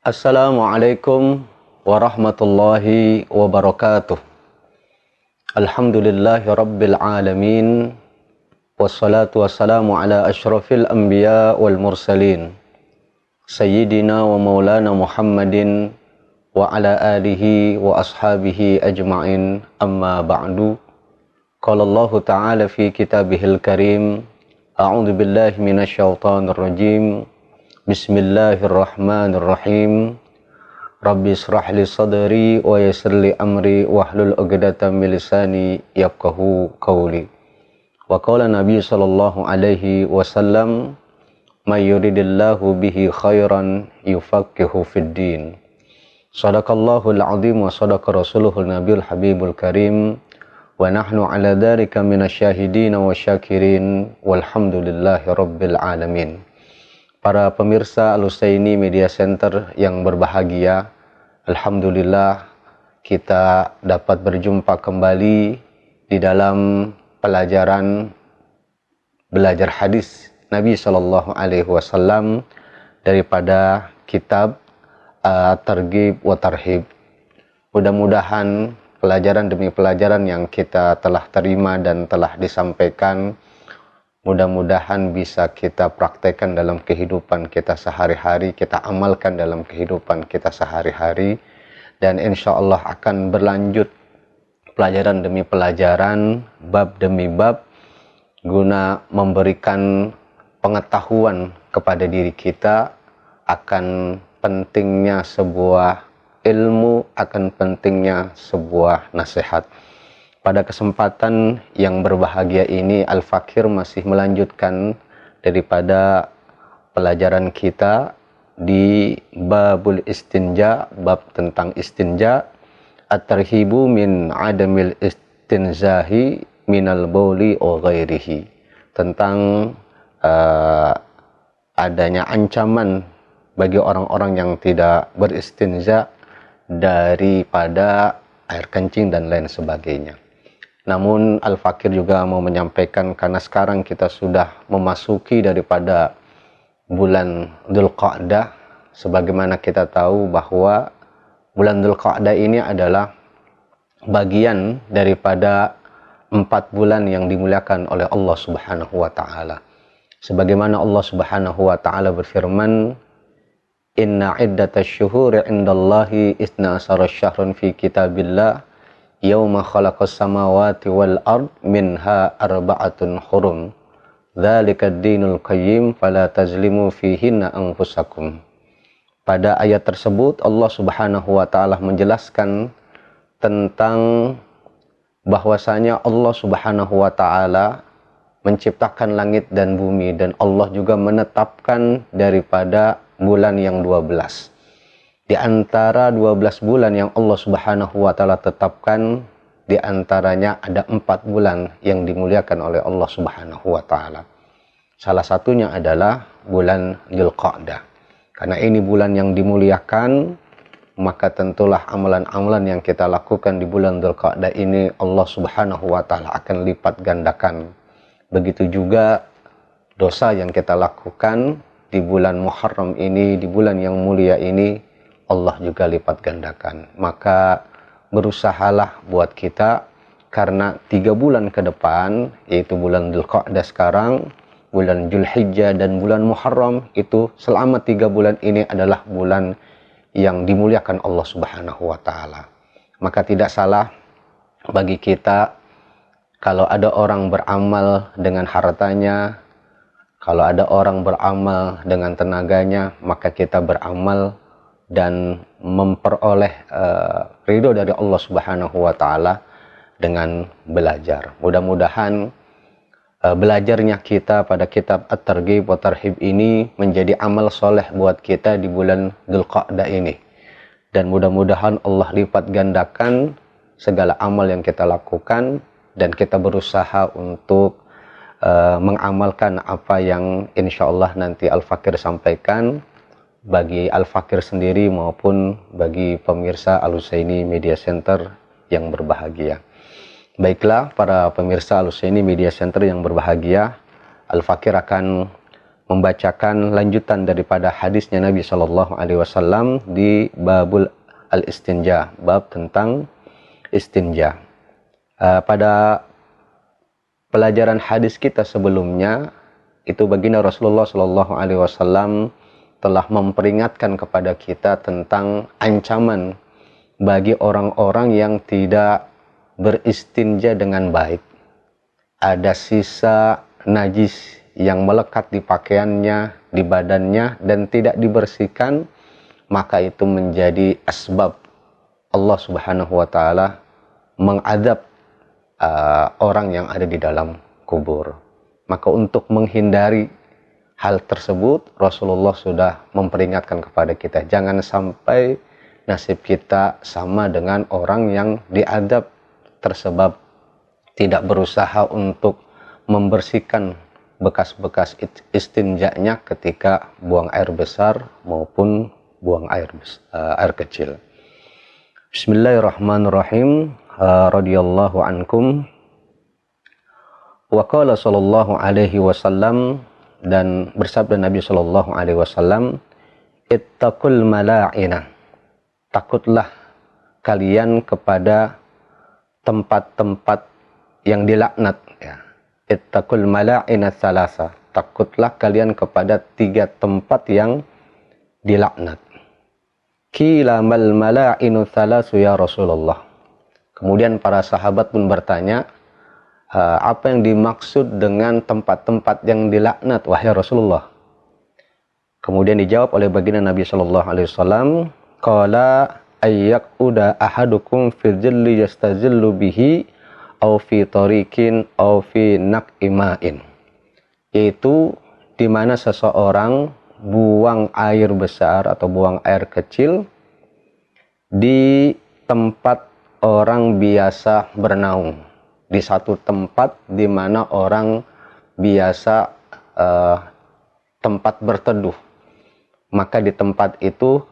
Assalamualaikum warahmatullahi wabarakatuh. Alhamdulillahi rabbil alamin. Wassalatu wassalamu ala ashrafil anbiya wal mursalin. Sayyidina wa maulana Muhammadin wa ala alihi wa ashabihi ajma'in, amma ba'du. Qala Allah ta'ala fi kitabihil karim, a'udzu billahi minasyaitonir rajim. Bismillahirrahmanirrahim. Rabbi israh li sadri wa yassir li amri wahlul 'uqdatam min lisani yafqahu qawli. Wa qala Nabi sallallahu alaihi wasallam, may yuridillahu bihi khairan yufaqihu fid din. Shadaqallahul 'azim wa shadaqa rasuluhul nabiyul habibul karim. Wa nahnu ala dzalika minasyahidin wa syakirin walhamdulillahi rabbil alamin. Para pemirsa Al-Husaini Media Center yang berbahagia, alhamdulillah kita dapat berjumpa kembali di dalam pelajaran belajar hadis Nabi Shallallahu Alaihi Wasallam daripada kitab Targhib wa Tarhib. Mudah-mudahan pelajaran demi pelajaran yang kita telah terima dan telah disampaikan, mudah-mudahan bisa kita praktekkan dalam kehidupan kita sehari-hari, kita amalkan dalam kehidupan kita sehari-hari, dan insya Allah akan berlanjut pelajaran demi pelajaran, bab demi bab, guna memberikan pengetahuan kepada diri kita akan pentingnya sebuah ilmu, akan pentingnya sebuah nasihat. Pada kesempatan yang berbahagia ini, Al-Fakir masih melanjutkan daripada pelajaran kita di babul istinja, bab tentang istinja, at-tarhibu min adamil istinzahi minal bauli wa ghairihi, tentang adanya ancaman bagi orang-orang yang tidak beristinja daripada air kencing dan lain sebagainya. Namun Al-Fakir juga mau menyampaikan, karena sekarang kita sudah memasuki daripada bulan Dzulqa'dah, sebagaimana kita tahu bahwa bulan Dzulqa'dah ini adalah bagian daripada 4 bulan yang dimuliakan oleh Allah Subhanahu wa taala. Sebagaimana Allah Subhanahu wa taala berfirman, inna iddatasy syuhuri 'indallahi 12 syahrun fi kitabillah yauma khalaqas samawati wal ard minha arba'atun hurum dzalikad dinul qayyim fala tazlimu fihinna anfusakum. Pada ayat tersebut Allah Subhanahu wa taala menjelaskan tentang bahwasanya Allah Subhanahu wa taala menciptakan langit dan bumi, dan Allah juga menetapkan daripada bulan yang 12. Di antara 12 bulan yang Allah Subhanahu wa taala tetapkan, di antaranya ada 4 bulan yang dimuliakan oleh Allah Subhanahu wa taala. Salah satunya adalah bulan Dzulqa'dah. Karena ini bulan yang dimuliakan, maka tentulah amalan-amalan yang kita lakukan di bulan Dzulqa'dah ini Allah Subhanahu wa taala akan lipat gandakan. Begitu juga dosa yang kita lakukan di bulan Muharram ini, di bulan yang mulia ini, Allah juga lipat gandakan. Maka berusahalah buat kita, karena 3 bulan ke depan, yaitu bulan Dzulqa'dah sekarang, bulan Dzulhijjah dan bulan Muharram, itu selama 3 bulan ini adalah bulan yang dimuliakan Allah Subhanahu wa taala. Maka tidak salah bagi kita kalau ada orang beramal dengan hartanya, kalau ada orang beramal dengan tenaganya, maka kita beramal dan memperoleh ridho dari Allah Subhanahu wa taala dengan belajar. Mudah-mudahan belajarnya kita pada kitab At-Targhib wa Tarhib ini menjadi amal soleh buat kita di bulan Dzulqa'dah ini. Dan mudah-mudahan Allah lipat gandakan segala amal yang kita lakukan, dan kita berusaha untuk mengamalkan apa yang insya Allah nanti Al-Fakir sampaikan, bagi Al-Fakir sendiri maupun bagi pemirsa Al-Husaini Media Center yang berbahagia. Baiklah para pemirsa Al-Husaini Media Center yang berbahagia, Al-Fakir akan membacakan lanjutan daripada hadisnya Nabi Shallallahu Alaihi Wasallam di babul al-istinja, bab tentang istinja. Pada pelajaran hadis kita sebelumnya, itu baginda Rasulullah Shallallahu Alaihi Wasallam telah memperingatkan kepada kita tentang ancaman bagi orang-orang yang tidak beristinja dengan baik. Ada sisa najis yang melekat di pakaiannya, di badannya, dan tidak dibersihkan, maka itu menjadi asbab Allah Subhanahu wa Ta'ala mengadab orang yang ada di dalam kubur. Maka untuk menghindari hal tersebut, Rasulullah sudah memperingatkan kepada kita, jangan sampai nasib kita sama dengan orang yang diadab tersebab tidak berusaha untuk membersihkan bekas-bekas istinjanya ketika buang air besar maupun buang air kecil. Bismillahirrahmanirrahim. Radhiyallahu ankum. Wa qala sallallahu alaihi wasallam, dan bersabda Nabi sallallahu alaihi wasallam, ittaqul mala'ina, takutlah kalian kepada tempat-tempat yang dilaknat, ya. Ittaqul mala'ina tsalasa, takutlah kalian kepada 3 tempat yang dilaknat. Qila mal mala'inu tsalasu ya Rasulullah. Kemudian para sahabat pun bertanya, apa yang dimaksud dengan tempat-tempat yang dilaknat, wahai Rasulullah? Kemudian dijawab oleh baginda Nabi sallallahu alaihi wasallam, qala ayyaquda ahadukum fil jilli yastazillu bihi aw fi tariqin aw fi naqima'in, yaitu di mana seseorang buang air besar atau buang air kecil di tempat orang biasa bernaung, di satu tempat di mana orang biasa tempat berteduh. Maka di tempat itu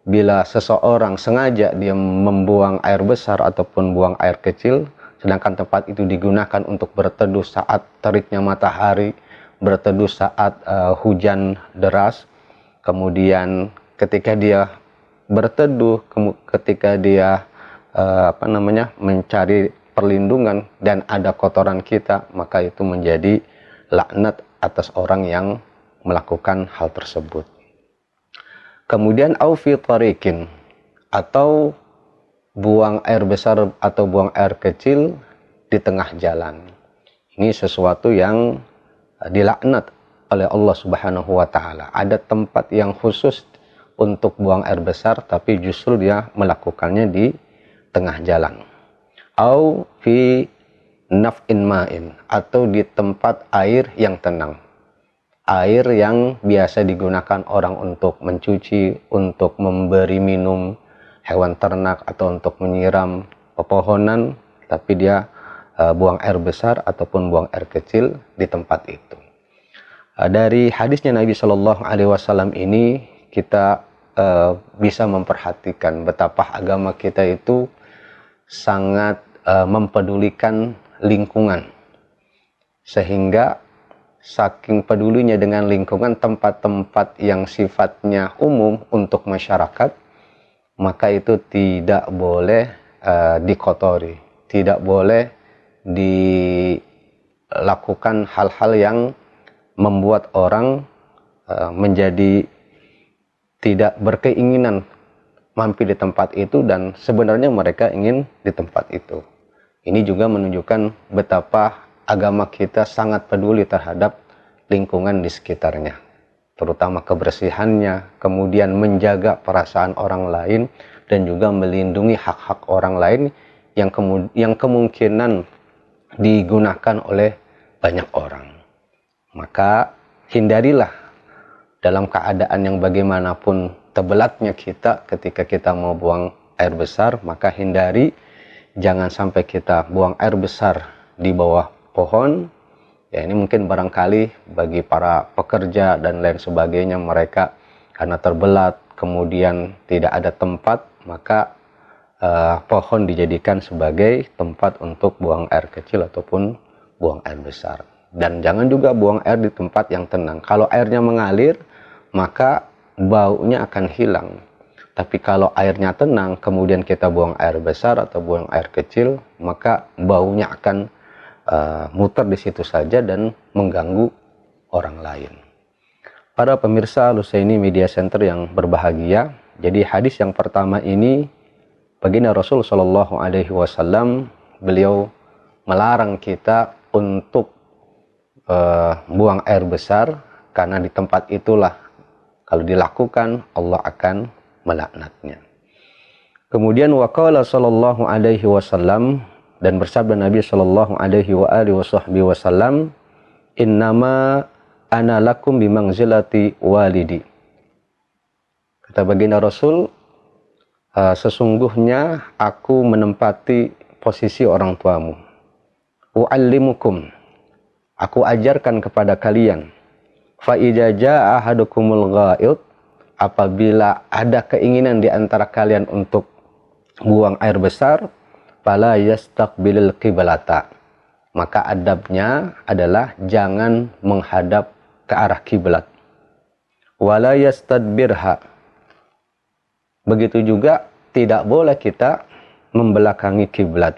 bila seseorang sengaja dia membuang air besar ataupun buang air kecil, sedangkan tempat itu digunakan untuk berteduh saat teriknya matahari, berteduh saat hujan deras, kemudian ketika dia berteduh, ketika dia mencari perlindungan dan ada kotoran kita, maka itu menjadi laknat atas orang yang melakukan hal tersebut. Kemudian au fi tariqin, atau buang air besar atau buang air kecil di tengah jalan. Ini sesuatu yang dilaknat oleh Allah Subhanahu wa Ta'ala. Ada tempat yang khusus untuk buang air besar, tapi justru dia melakukannya di tengah jalan. Au fi naf'in ma'in, atau di tempat air yang tenang. Air yang biasa digunakan orang untuk mencuci, untuk memberi minum hewan ternak, atau untuk menyiram pepohonan, tapi dia buang air besar ataupun buang air kecil di tempat itu. Dari hadisnya Nabi Shallallahu Alaihi Wasallam ini kita bisa memperhatikan betapa agama kita itu sangat mempedulikan lingkungan, sehingga saking pedulinya dengan lingkungan, tempat-tempat yang sifatnya umum untuk masyarakat, maka itu tidak boleh dikotori, tidak boleh dilakukan hal-hal yang membuat orang menjadi tidak berkeinginan mampir di tempat itu, dan sebenarnya mereka ingin di tempat itu. Ini juga menunjukkan betapa agama kita sangat peduli terhadap lingkungan di sekitarnya, terutama kebersihannya, kemudian menjaga perasaan orang lain, dan juga melindungi hak-hak orang lain yang kemungkinan digunakan oleh banyak orang. Maka hindarilah dalam keadaan yang bagaimanapun tebelatnya kita ketika kita mau buang air besar, maka hindari jangan sampai kita buang air besar di bawah pohon. Ya, ini mungkin barangkali bagi para pekerja dan lain sebagainya, mereka karena terbelat kemudian tidak ada tempat, maka pohon dijadikan sebagai tempat untuk buang air kecil ataupun buang air besar. Dan jangan juga buang air di tempat yang tenang. Kalau airnya mengalir, maka baunya akan hilang. Tapi kalau airnya tenang, kemudian kita buang air besar atau buang air kecil, maka baunya akan muter di situ saja dan mengganggu orang lain. Para pemirsa Al-Husaini Media Center yang berbahagia, jadi hadis yang pertama ini, baginda Rasul Shallallahu Alaihi Wasallam, beliau melarang kita untuk buang air besar, karena di tempat itulah kalau dilakukan Allah akan melaknatnya. Kemudian waqala sallallahu alaihi wasallam, dan bersabda Nabi sallallahu alaihi wasallam, innama ana lakum bimanzilati walidi. Kata baginda Rasul, sesungguhnya aku menempati posisi orang tuamu. U'allimukum, aku ajarkan kepada kalian. Fa idza jaa ahadukumul ghaid, apabila ada keinginan di antara kalian untuk buang air besar, fala yastaqbilul qiblata, maka adabnya adalah jangan menghadap ke arah kiblat. Wala yastadbirha, begitu juga tidak boleh kita membelakangi kiblat.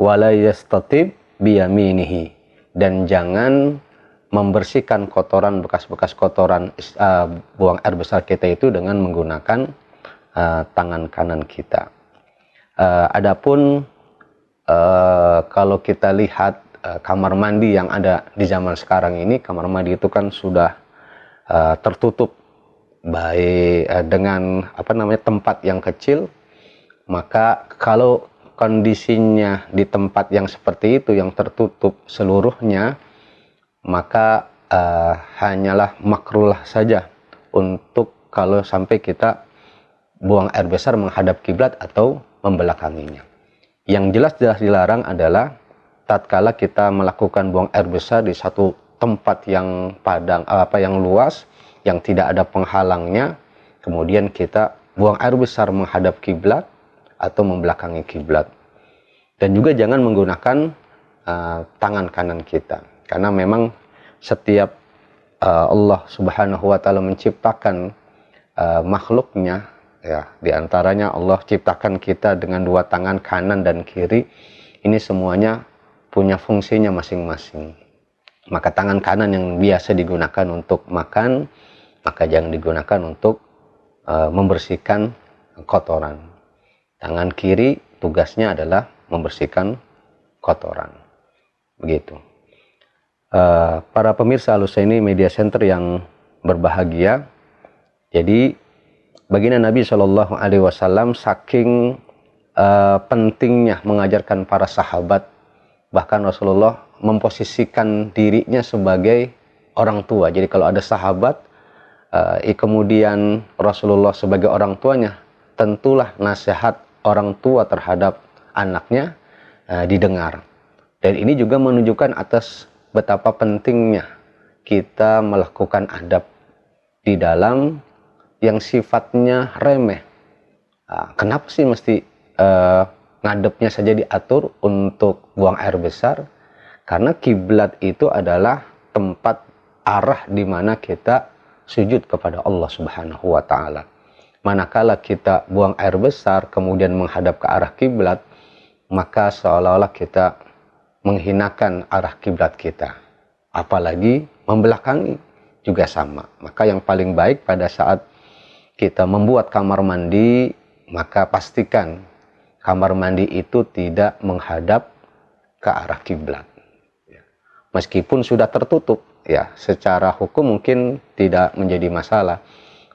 Wala yastatib biyaminihi, dan jangan membersihkan kotoran, bekas-bekas kotoran buang air besar kita itu dengan menggunakan tangan kanan kita. Adapun kalau kita lihat kamar mandi yang ada di zaman sekarang ini, kamar mandi itu kan sudah tertutup baik dengan tempat yang kecil, maka kalau kondisinya di tempat yang seperti itu, yang tertutup seluruhnya, maka hanyalah makruh saja untuk kalau sampai kita buang air besar menghadap kiblat atau membelakanginya. Yang jelas-jelas dilarang adalah tatkala kita melakukan buang air besar di satu tempat yang padang, yang luas, yang tidak ada penghalangnya, kemudian kita buang air besar menghadap kiblat atau membelakangi kiblat. Dan juga jangan menggunakan tangan kanan kita, karena memang setiap Allah Subhanahu wa taala menciptakan makhluknya, ya, diantaranya Allah ciptakan kita dengan dua tangan kanan dan kiri. Ini semuanya punya fungsinya masing-masing. Maka tangan kanan yang biasa digunakan untuk makan, maka jangan digunakan untuk membersihkan kotoran. Tangan kiri tugasnya adalah membersihkan kotoran. Begitu. Para pemirsa Al-Husaini Media Center yang berbahagia, jadi baginda Nabi Shallallahu Alaihi Wasallam saking pentingnya mengajarkan para sahabat, bahkan Rasulullah memposisikan dirinya sebagai orang tua. Jadi kalau ada sahabat, kemudian Rasulullah sebagai orang tuanya, tentulah nasihat orang tua terhadap anaknya didengar. Dan ini juga menunjukkan atas betapa pentingnya kita melakukan adab di dalam yang sifatnya remeh. Kenapa sih mesti ngadepnya saja diatur untuk buang air besar? Karena kiblat itu adalah tempat arah di mana kita sujud kepada Allah Subhanahu wa taala. Manakala kita buang air besar kemudian menghadap ke arah kiblat, maka seolah-olah kita menghinakan arah kiblat kita. Apalagi membelakangi juga sama. Maka yang paling baik pada saat kita membuat kamar mandi, maka pastikan kamar mandi itu tidak menghadap ke arah kiblat. Meskipun sudah tertutup, ya, secara hukum mungkin tidak menjadi masalah.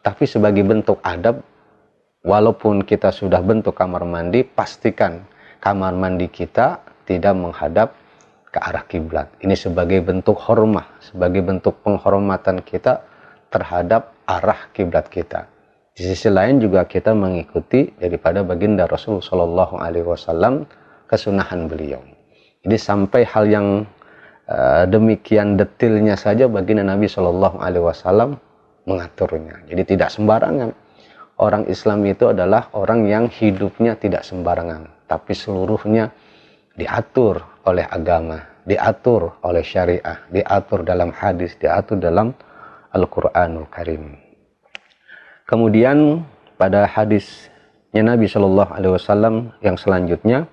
Tapi sebagai bentuk adab, walaupun kita sudah bentuk kamar mandi, pastikan kamar mandi kita tidak menghadap ke arah kiblat. Ini sebagai bentuk hormah, sebagai bentuk penghormatan kita terhadap arah kiblat kita. Di sisi lain juga kita mengikuti daripada baginda Rasul Shallallahu Alaihi Wasallam, kesunahan beliau. Jadi sampai hal yang demikian detailnya saja baginda Nabi Shallallahu Alaihi Wasallam mengaturnya. Jadi tidak sembarangan. Orang Islam itu adalah orang yang hidupnya tidak sembarangan, tapi seluruhnya diatur oleh agama, diatur oleh syariah, diatur dalam hadis, diatur dalam Al-Quranul Karim. Kemudian pada hadisnya Nabi Shallallahu Alaihi Wasallam yang selanjutnya,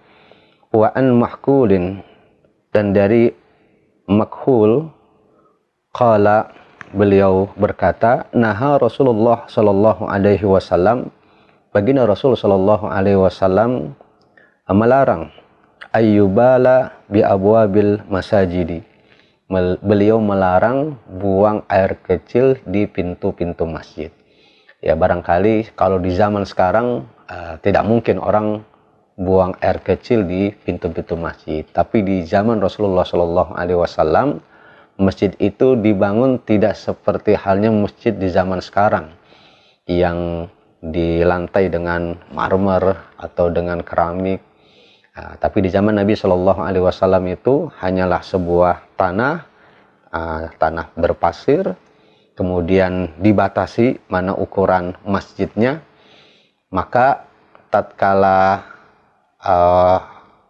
wa an mahkulin, dan dari makhul, qala, beliau berkata, naha Rasulullah Shallallahu Alaihi Wasallam, baginda Rasul Shallallahu Alaihi Wasallam melarang ayyubala bi abwabil masajidi. Beliau melarang buang air kecil di pintu-pintu masjid. Ya, barangkali kalau di zaman sekarang tidak mungkin orang buang air kecil di pintu-pintu masjid. Tapi di zaman Rasulullah Shallallahu Alaihi Wasallam, masjid itu dibangun tidak seperti halnya masjid di zaman sekarang yang di lantai dengan marmer atau dengan keramik. Tapi di zaman Nabi Shallallahu Alaihi Wasallam itu hanyalah sebuah tanah berpasir, kemudian dibatasi mana ukuran masjidnya. Maka tatkala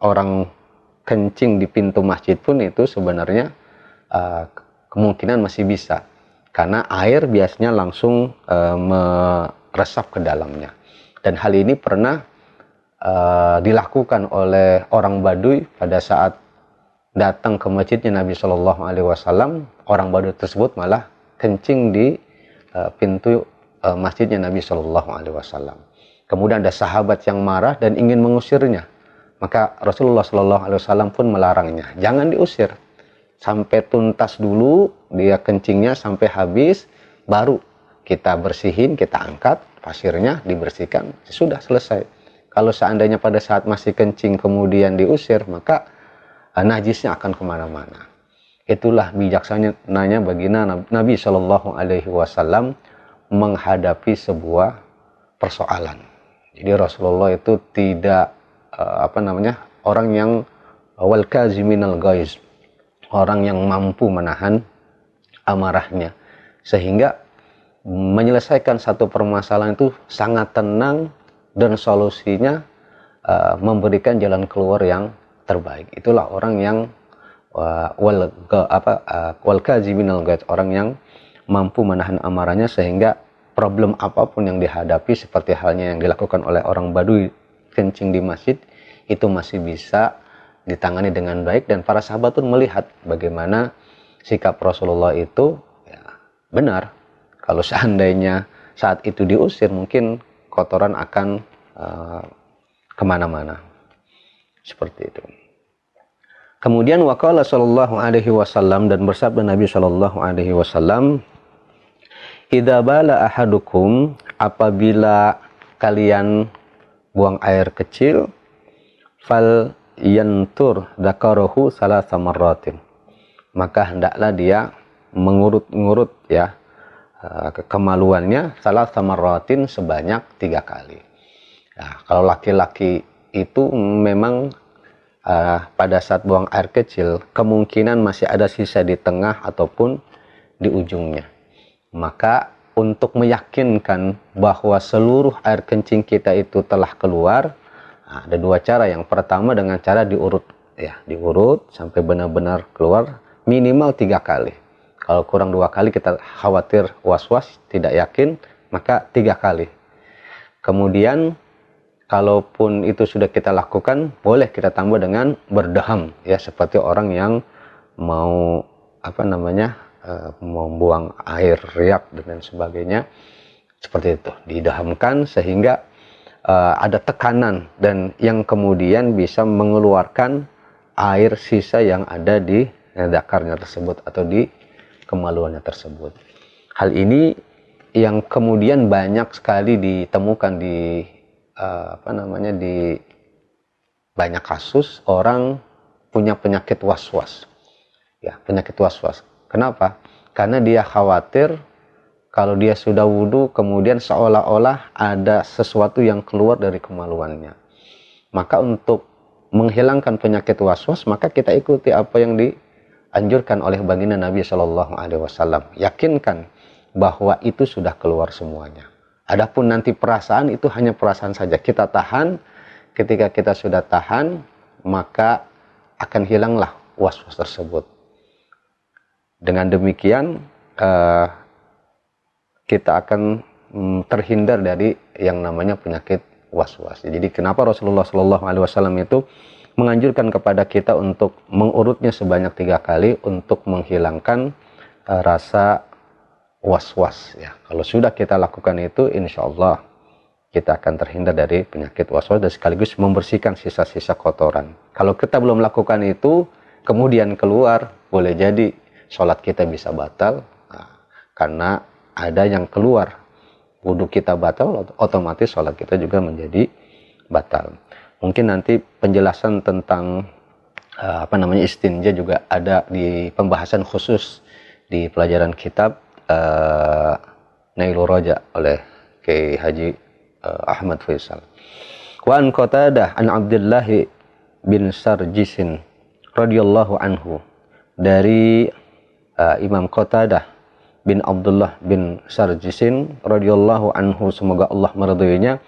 orang kencing di pintu masjid pun itu sebenarnya kemungkinan masih bisa, karena air biasanya langsung meresap ke dalamnya. Dan hal ini pernah dilakukan oleh orang Baduy pada saat datang ke masjidnya Nabi Shallallahu Alaihi Wasallam. Orang Baduy tersebut malah kencing di pintu masjidnya Nabi Shallallahu Alaihi Wasallam. Kemudian ada sahabat yang marah dan ingin mengusirnya. Maka Rasulullah Shallallahu Alaihi Wasallam pun melarangnya, jangan diusir, sampai tuntas dulu dia kencingnya sampai habis, baru kita bersihin, kita angkat pasirnya, dibersihkan, sudah selesai. Kalau seandainya pada saat masih kencing kemudian diusir, maka najisnya akan kemana-mana. Itulah bijaksananya baginda Nabi Shallallahu Alaihi Wasallam menghadapi sebuah persoalan. Jadi Rasulullah itu tidak orang yang wal kaziminal ghaiz, orang yang mampu menahan amarahnya, sehingga menyelesaikan satu permasalahan itu sangat tenang dan solusinya memberikan jalan keluar yang terbaik. Itulah orang yang wal kaziminal ghaiz, orang yang mampu menahan amarahnya, sehingga problem apapun yang dihadapi seperti halnya yang dilakukan oleh orang Baduy kencing di masjid itu masih bisa ditangani dengan baik. Dan para sahabat pun melihat bagaimana sikap Rasulullah itu ya, benar. Kalau seandainya saat itu diusir, mungkin kotoran akan kemana-mana. Seperti itu. Kemudian waqala sallallahu alaihi wasallam, dan bersabda Nabi sallallahu alaihi wasallam, idza bala ahadukum, apabila kalian buang air kecil, fal yantur dzakarahu salasa marratin, maka hendaklah dia mengurut-ngurut ya kemaluannya salasa marratin, sebanyak 3 kali. Nah, kalau laki-laki itu memang pada saat buang air kecil kemungkinan masih ada sisa di tengah ataupun di ujungnya. Maka untuk meyakinkan bahwa seluruh air kencing kita itu telah keluar, ada 2 cara. Yang pertama dengan cara diurut, ya, diurut sampai benar-benar keluar minimal 3 kali. Kalau kurang 2 kali kita khawatir was-was, tidak yakin, maka 3 kali. Kemudian kalaupun itu sudah kita lakukan, boleh kita tambah dengan berdaham, ya, seperti orang yang mau membuang air riak dan lain sebagainya, seperti itu, didahamkan sehingga ada tekanan dan yang kemudian bisa mengeluarkan air sisa yang ada di dakarnya tersebut atau di kemaluannya tersebut. Hal ini yang kemudian banyak sekali ditemukan di di banyak kasus orang punya penyakit was-was. Ya, penyakit was-was. Kenapa? Karena dia khawatir kalau dia sudah wudhu kemudian seolah-olah ada sesuatu yang keluar dari kemaluannya. Maka untuk menghilangkan penyakit was-was, maka kita ikuti apa yang dianjurkan oleh baginda Nabi Shallallahu Alaihi Wasallam. Yakinkan bahwa itu sudah keluar semuanya. Adapun nanti perasaan itu hanya perasaan saja. Kita tahan. Ketika kita sudah tahan, maka akan hilanglah was-was tersebut. Dengan demikian kita akan terhindar dari yang namanya penyakit was-was. Jadi kenapa Rasulullah Shallallahu Alaihi Wasallam itu menganjurkan kepada kita untuk mengurutnya sebanyak 3 kali untuk menghilangkan rasa was-was. Ya, kalau sudah kita lakukan itu, insya Allah kita akan terhindar dari penyakit was-was dan sekaligus membersihkan sisa-sisa kotoran. Kalau kita belum lakukan itu, kemudian keluar, boleh jadi sholat kita bisa batal, karena ada yang keluar, wudhu kita batal, otomatis sholat kita juga menjadi batal. Mungkin nanti penjelasan tentang istinja juga ada di pembahasan khusus di pelajaran kitab Nailur Raja oleh Kiai Haji Ahmad Faisal. Wa an Qatadah an Abdullah bin Sarjisin radhiyallahu anhu, dari Imam Qatadah bin Abdullah bin Sarjisin radhiyallahu anhu, semoga Allah meridhoinya,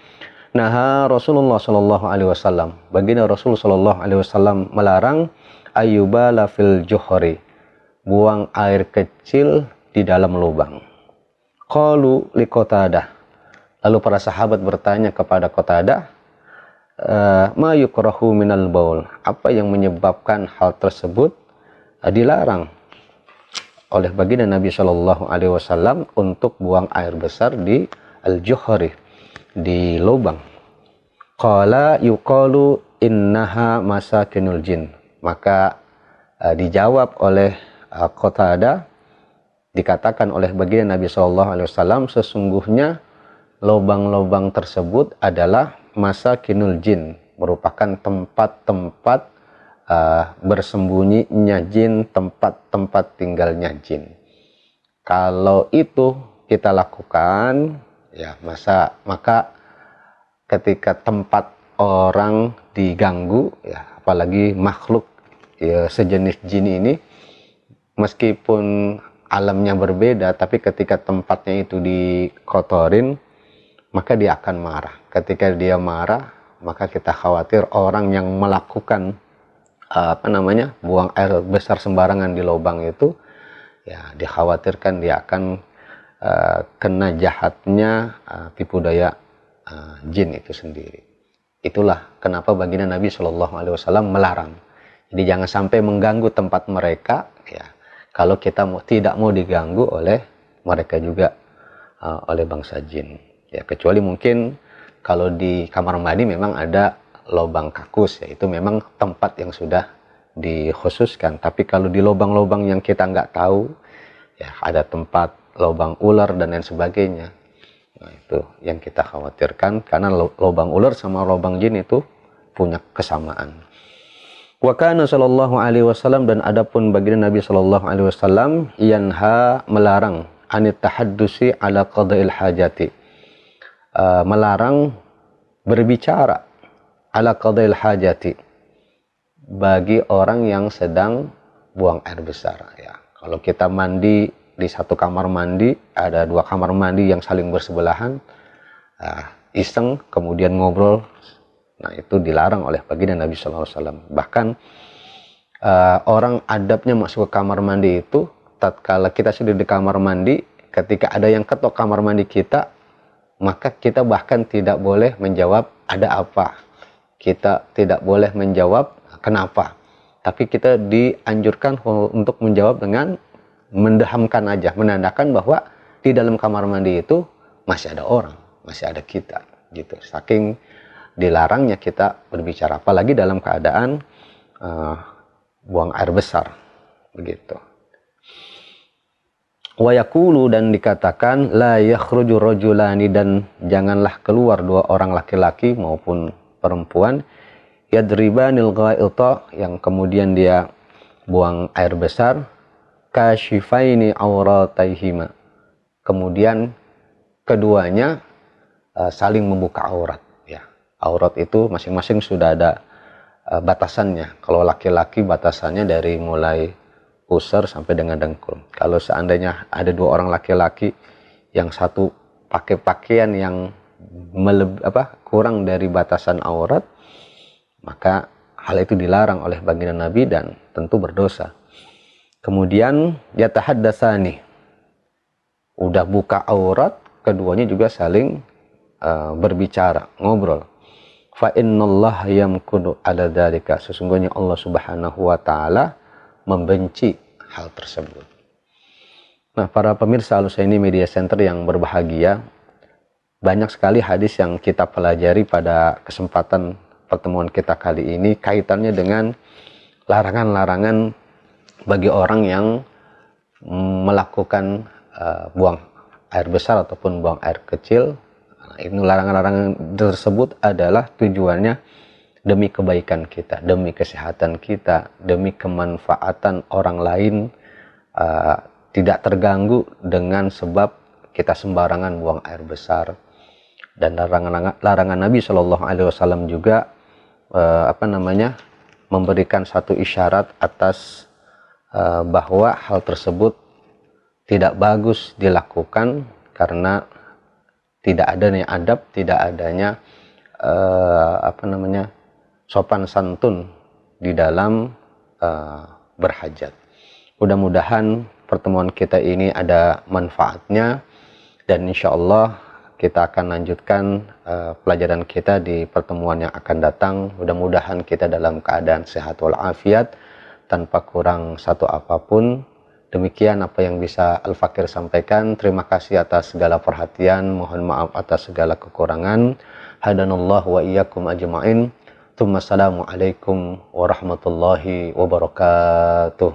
naha Rasulullah sallallahu alaihi wasallam, baginda Rasul sallallahu alaihi wasallam melarang ayyubala fil juhri, buang air kecil di dalam lubang. Qalu li Qatadah, lalu para sahabat bertanya kepada Qatadah, ma yukrahu minal baul, apa yang menyebabkan hal tersebut dilarang oleh baginda Nabi Shallallahu Alaihi Wasallam untuk buang air besar di al-juhri, di lubang. Qala yuqalu innaha masakinul jin, maka dijawab oleh Qatadah, dikatakan oleh baginda Nabi Shallallahu Alaihi Wasallam, sesungguhnya lubang-lubang tersebut adalah masakinul jin, merupakan tempat-tempat bersembunyinya jin, tempat-tempat tinggalnya jin. Kalau itu kita lakukan, ya maka ketika tempat orang diganggu, ya apalagi makhluk ya, sejenis jin ini, meskipun alamnya berbeda, tapi ketika tempatnya itu dikotorin, maka dia akan marah. Ketika dia marah, maka kita khawatir orang yang melakukan buang air besar sembarangan di lubang itu, ya dikhawatirkan dia akan kena jahatnya tipu daya jin itu sendiri. Itulah kenapa baginda Nabi Shallallahu Alaihi Wasallam melarang. Jadi jangan sampai mengganggu tempat mereka, ya kalau kita tidak mau diganggu oleh mereka juga, oleh bangsa jin. Ya kecuali mungkin kalau di kamar mandi memang ada lubang kakus, ya itu memang tempat yang sudah dikhususkan. Tapi kalau di lubang-lubang yang kita nggak tahu, ya ada tempat lubang ular dan lain sebagainya, nah itu yang kita khawatirkan, karena lubang ular sama lubang jin itu punya kesamaan. Wa kana sallallahu alaihi wasallam, dan adapun baginda Nabi sallallahu alaihi wasallam yanha, melarang anit tahaddusi ala qada'il hajati, melarang berbicara ala qada'il hajati, bagi orang yang sedang buang air besar. Ya, kalau kita mandi di satu kamar mandi, ada 2 kamar mandi yang saling bersebelahan, iseng kemudian ngobrol, nah itu dilarang oleh baginda Nabi SAW. Bahkan orang adabnya masuk ke kamar mandi itu, tatkala kita sudah di kamar mandi, ketika ada yang ketok kamar mandi kita, maka kita bahkan tidak boleh menjawab ada apa. Kita tidak boleh menjawab kenapa. Tapi kita dianjurkan untuk menjawab dengan mendehamkan aja, menandakan bahwa di dalam kamar mandi itu masih ada orang, masih ada kita, gitu. Saking dilarangnya kita berbicara, apalagi dalam keadaan buang air besar, begitu. Wa yaqulu, dan dikatakan la yakhruju rajulani, dan janganlah keluar 2 orang laki-laki maupun perempuan, yadribanil ghaita, yang kemudian dia buang air besar, kashifaini aurataihima, kemudian keduanya saling membuka aurat. Ya, aurat itu masing-masing sudah ada batasannya. Kalau laki-laki batasannya dari mulai pusar sampai dengan dengkul. Kalau seandainya ada 2 orang laki-laki, yang satu pakai pakaian yang kurang dari batasan aurat, maka hal itu dilarang oleh baginda Nabi dan tentu berdosa. Kemudian yatahaddatsani, udah buka aurat, keduanya juga saling berbicara, ngobrol. Fa innallaha yamkunu ala dzalika, sesungguhnya Allah Subhanahu wa taala membenci hal tersebut. Nah, para pemirsa Al-Husaini Media Center yang berbahagia, banyak sekali hadis yang kita pelajari pada kesempatan pertemuan kita kali ini kaitannya dengan larangan-larangan bagi orang yang melakukan buang air besar ataupun buang air kecil. Nah, ini larangan-larangan tersebut adalah tujuannya demi kebaikan kita, demi kesehatan kita, demi kemanfaatan orang lain, tidak terganggu dengan sebab kita sembarangan buang air besar. Dan larangan Nabi Shallallahu Alaihi Wasallam juga memberikan satu isyarat atas bahwa hal tersebut tidak bagus dilakukan karena tidak adanya adab, tidak adanya sopan santun di dalam berhajat. Mudah-mudahan pertemuan kita ini ada manfaatnya, dan insya Allah kita akan lanjutkan pelajaran kita di pertemuan yang akan datang. Mudah-mudahan kita dalam keadaan sehat walafiat, tanpa kurang satu apapun. Demikian apa yang bisa Al-Fakir sampaikan. Terima kasih atas segala perhatian. Mohon maaf atas segala kekurangan. Hadanallah wa iyyakum ajma'in. Assalamualaikum warahmatullahi wabarakatuh.